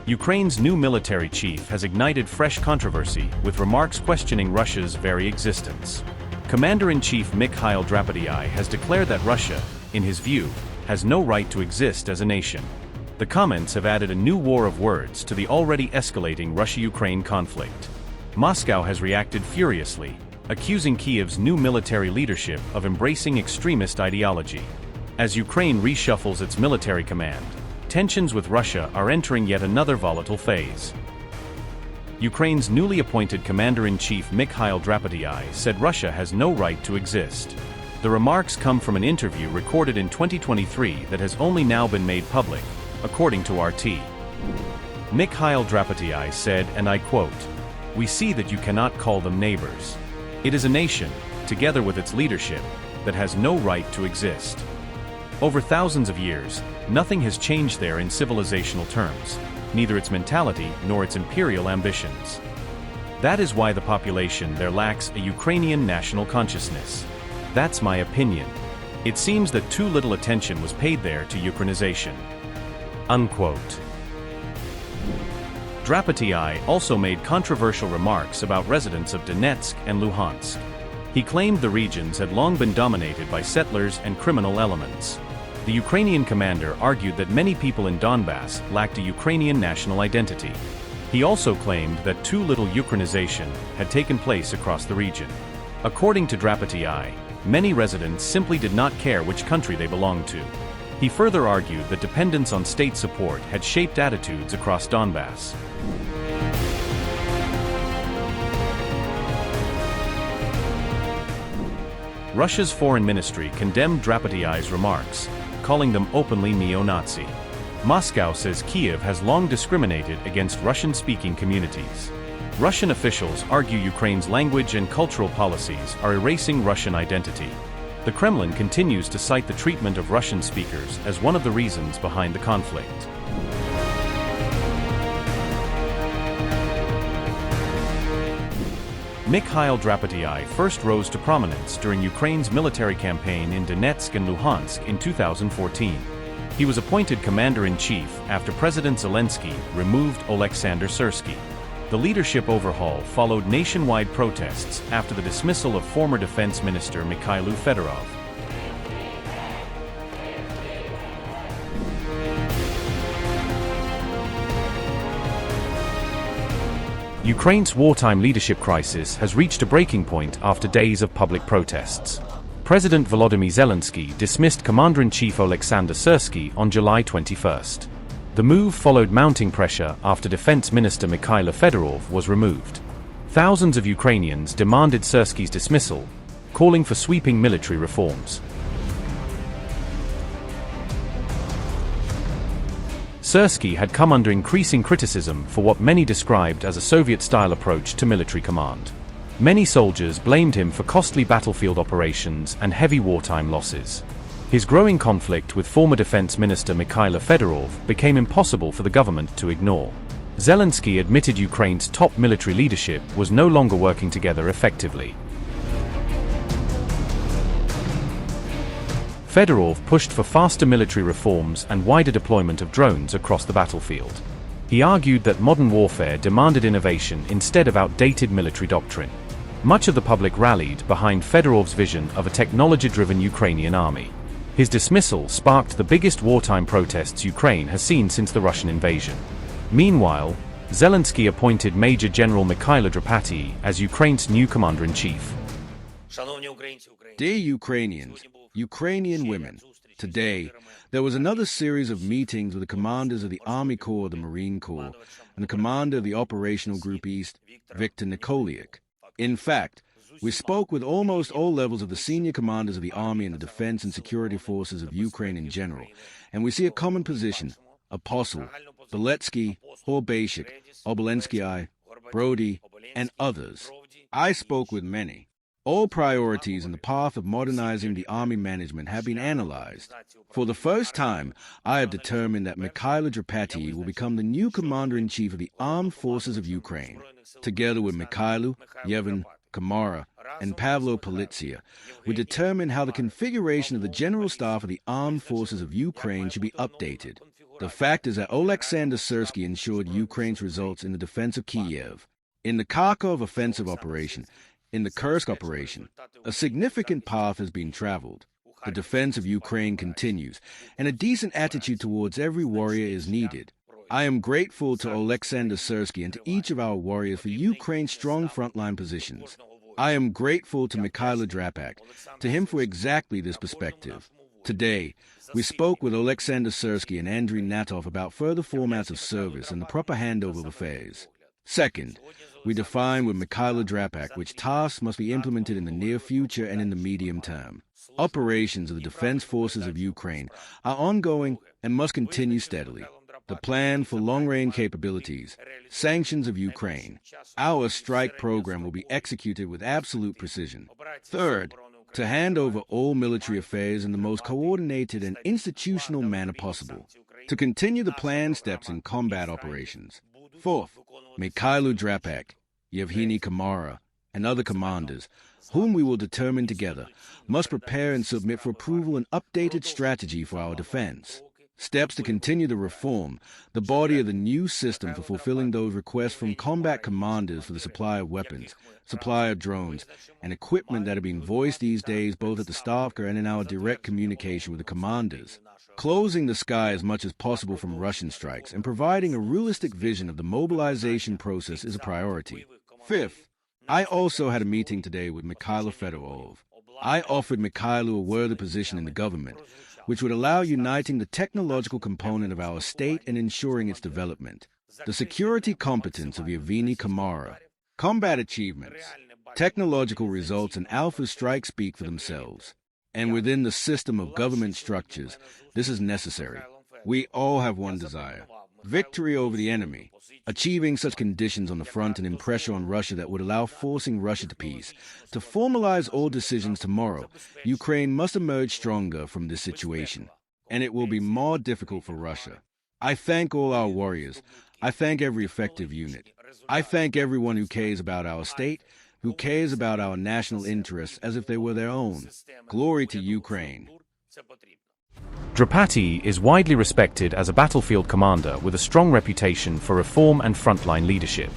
Ukraine's new military chief has ignited fresh controversy with remarks questioning Russia's very existence. Commander-in-Chief Mikhail Drapatyi has declared that Russia, in his view, has no right to exist as a nation. The comments have added a new war of words to the already escalating Russia-Ukraine conflict. Moscow has reacted furiously, accusing Kyiv's new military leadership of embracing extremist ideology. As Ukraine reshuffles its military command, tensions with Russia are entering yet another volatile phase. Ukraine's newly appointed Commander-in-Chief Mikhail Drapatyi said Russia has no right to exist. The remarks come from an interview recorded in 2023 that has only now been made public, according to RT. Mikhail Drapatyi said, and I quote, "We see that you cannot call them neighbors. It is a nation, together with its leadership, that has no right to exist." Over thousands of years, nothing has changed there in civilizational terms, neither its mentality nor its imperial ambitions. That is why the population there lacks a Ukrainian national consciousness. That's my opinion. It seems that too little attention was paid there to Ukrainization. Unquote. Drapatyi also made controversial remarks about residents of Donetsk and Luhansk. He claimed the regions had long been dominated by settlers and criminal elements. The Ukrainian commander argued that many people in Donbas lacked a Ukrainian national identity. He also claimed that too little Ukrainization had taken place across the region. According to Drapatyi, many residents simply did not care which country they belonged to. He further argued that dependence on state support had shaped attitudes across Donbas. Russia's foreign ministry condemned Drapatyi's remarks, calling them openly neo-Nazi. Moscow says Kyiv has long discriminated against Russian-speaking communities. Russian officials argue Ukraine's language and cultural policies are erasing Russian identity. The Kremlin continues to cite the treatment of Russian speakers as one of the reasons behind the conflict. Mikhail Drapatyi first rose to prominence during Ukraine's military campaign in Donetsk and Luhansk in 2014. He was appointed commander-in-chief after President Zelensky removed Oleksandr Syrskyi. The leadership overhaul followed nationwide protests after the dismissal of former Defense Minister Mykhailo Fedorov. Ukraine's wartime leadership crisis has reached a breaking point after days of public protests. President Volodymyr Zelensky dismissed Commander-in-Chief Oleksandr Syrskyi on July 21. The move followed mounting pressure after Defense Minister Mykhailo Fedorov was removed. Thousands of Ukrainians demanded Syrskyi's dismissal, calling for sweeping military reforms. Syrskyi had come under increasing criticism for what many described as a Soviet-style approach to military command. Many soldiers blamed him for costly battlefield operations and heavy wartime losses. His growing conflict with former Defense Minister Mykhailo Fedorov became impossible for the government to ignore. Zelensky admitted Ukraine's top military leadership was no longer working together effectively. Fedorov pushed for faster military reforms and wider deployment of drones across the battlefield. He argued that modern warfare demanded innovation instead of outdated military doctrine. Much of the public rallied behind Fedorov's vision of a technology-driven Ukrainian army. His dismissal sparked the biggest wartime protests Ukraine has seen since the Russian invasion. Meanwhile, Zelensky appointed Major General Mikhail Drapatyi as Ukraine's new commander-in-chief. Dear Ukrainians, Ukrainian women, today there was another series of meetings with the commanders of the Army Corps, the Marine Corps, and the commander of the Operational Group East, Viktor Nikoliuk. In fact, we spoke with almost all levels of the senior commanders of the Army and the Defense and Security Forces of Ukraine in general, and we see a common position: Apostle, Beletsky, Horbeyshik, Obolensky, Brody, and others. I spoke with many. All priorities in the path of modernizing the army management have been analyzed. For the first time, I have determined that Mikhailo Drapatyi will become the new commander-in-chief of the Armed Forces of Ukraine. Together with Mikhailo, Yevhen, Kamara, and Pavlo Politsia, we determined how the configuration of the General Staff of the Armed Forces of Ukraine should be updated. The fact is that Oleksandr Syrskyi ensured Ukraine's results in the defense of Kyiv. In the Kharkov offensive operation, in the Kursk operation, a significant path has been traveled. The defense of Ukraine continues, and a decent attitude towards every warrior is needed. I am grateful to Oleksandr Syrskyi and to each of our warriors for Ukraine's strong frontline positions. I am grateful to Mikhailo Drapatyi, to him for exactly this perspective. Today, we spoke with Oleksandr Syrskyi and Andriy Natov about further formats of service and the proper handover of affairs. Second, we defined with Mikhailo Drapatyi which tasks must be implemented in the near future and in the medium term. Operations of the defense forces of Ukraine are ongoing and must continue steadily. The plan for long-range capabilities, sanctions of Ukraine, our strike program will be executed with absolute precision. Third, to hand over all military affairs in the most coordinated and institutional manner possible. To continue the planned steps in combat operations. Fourth, Mikhailo Drapatyi, Yevgeny Kamara, and other commanders, whom we will determine together, must prepare and submit for approval an updated strategy for our defense. Steps to continue the reform, the body of the new system for fulfilling those requests from combat commanders for the supply of weapons, supply of drones, and equipment that are being voiced these days both at the Stavka and in our direct communication with the commanders. Closing the sky as much as possible from Russian strikes and providing a realistic vision of the mobilization process is a priority. Fifth, I also had a meeting today with Mykhailo Fedorov. I offered Mikhailo a worthy position in the government, which would allow uniting the technological component of our state and ensuring its development. The security competence of Yevgeny Kamara, combat achievements, technological results, and Alpha strike speak for themselves. And within the system of government structures, this is necessary. We all have one desire: victory over the enemy. Achieving such conditions on the front and in pressure on Russia that would allow forcing Russia to peace. To formalize all decisions tomorrow, Ukraine must emerge stronger from this situation, and it will be more difficult for Russia. I thank all our warriors. I thank every effective unit. I thank everyone who cares about our state, who cares about our national interests as if they were their own. Glory to Ukraine. Drapatyi is widely respected as a battlefield commander with a strong reputation for reform and frontline leadership.